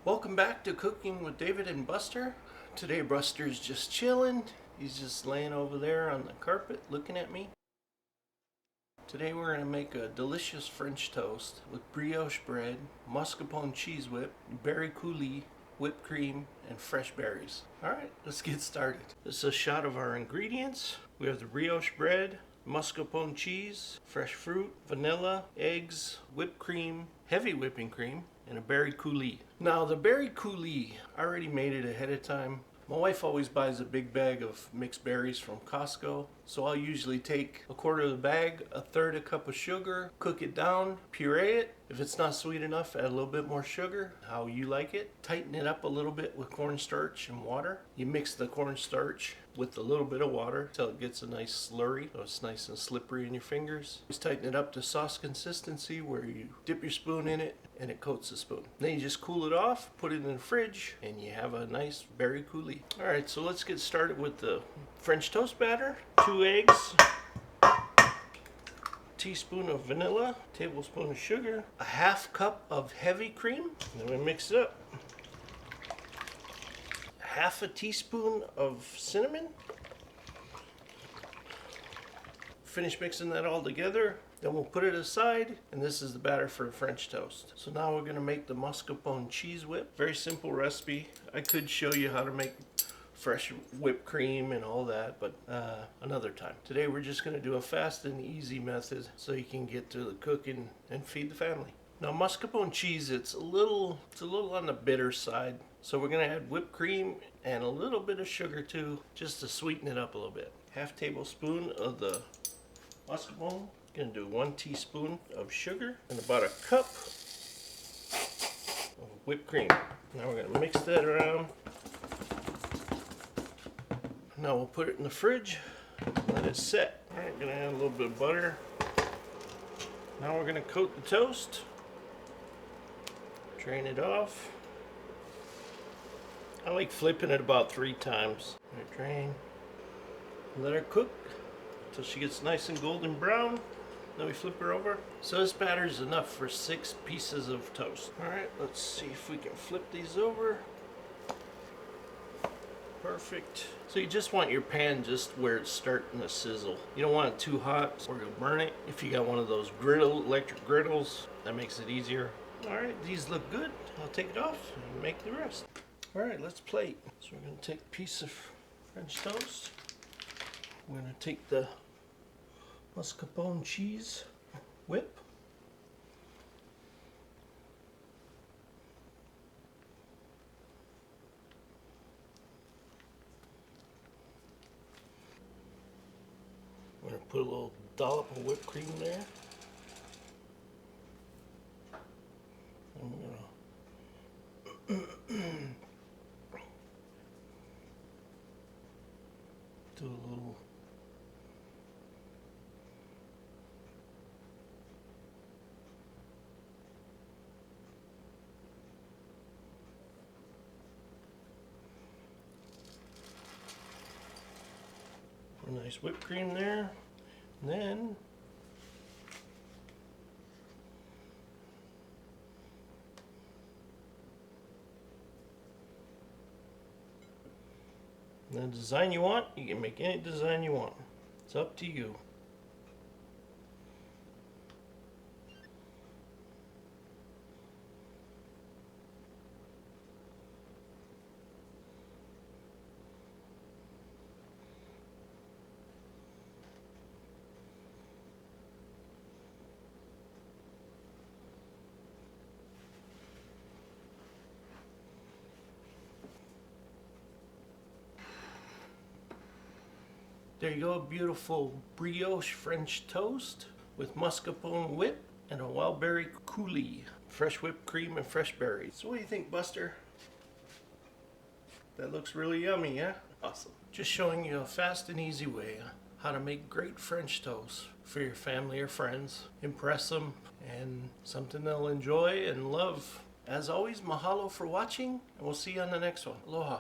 Welcome back to Cooking with David and Buster. Today Buster's just chilling. He's just laying over there on the carpet looking at me. Today we're going to make a delicious French toast with brioche bread, mascarpone cheese whip, berry coulis, whipped cream, and fresh berries. Alright, let's get started. This is a shot of our ingredients. We have the brioche bread, mascarpone cheese, fresh fruit, vanilla, eggs, whipped cream, heavy whipping cream, and a berry coulis. Now the berry coulis, I already made it ahead of time. My wife always buys a big bag of mixed berries from Costco, so I'll usually take a quarter of the bag, a third a cup of sugar, cook it down, puree it. If it's not sweet enough, add a little bit more sugar, how you like it. Tighten it up a little bit with cornstarch and water. You mix the cornstarch with a little bit of water till it gets a nice slurry, so it's nice and slippery in your fingers. Just tighten it up to sauce consistency where you dip your spoon in it and it coats the spoon. Then you just cool it off, put it in the fridge, and you have a nice berry coulis. Alright, so let's get started with the French toast batter. 2 eggs, teaspoon of vanilla, tablespoon of sugar, a half cup of heavy cream, and then we mix it up. Half a teaspoon of cinnamon. Finish mixing that all together, then we'll put it aside, and this is the batter for the French toast. So now we're going to make the mascarpone cheese whip. Very simple recipe. I could show you how to make fresh whipped cream and all that, but another time. Today we're just going to do a fast and easy method so you can get to the cooking and feed the family. Now mascarpone cheese, it's a little on the bitter side, so we're going to add whipped cream and a little bit of sugar too, just to sweeten it up a little bit. Half tablespoon of the mascarpone. Going to do 1 teaspoon of sugar and about a cup of whipped cream. Now we're going to mix that around. Now we'll put it in the fridge and let it set. Alright, going to add a little bit of butter. Now we're going to coat the toast. Drain it off. I like flipping it about 3 times. Drain. Let her cook until she gets nice and golden brown. Then we flip her over. So this batter is enough for 6 pieces of toast. Alright, let's see if we can flip these over. Perfect. So you just want your pan just where it's starting to sizzle. You don't want it too hot or you'll burn it. If you got one of those electric griddles, that makes it easier. Alright, these look good. I'll take it off and make the rest. Alright, let's plate. So we're going to take a piece of French toast. We're going to take the mascarpone cheese whip. We're going to put a little dollop of whipped cream there. And we're going to do a little nice whipped cream there, and then the design you want, you can make any design you want. It's up to you. There you go, beautiful brioche French toast with mascarpone whip and a wild berry coulis, fresh whipped cream and fresh berries. So what do you think, Buster? That looks really yummy, yeah? Awesome. Just showing you a fast and easy way how to make great French toast for your family or friends. Impress them, and something they'll enjoy and love. As always, mahalo for watching, and we'll see you on the next one. Aloha.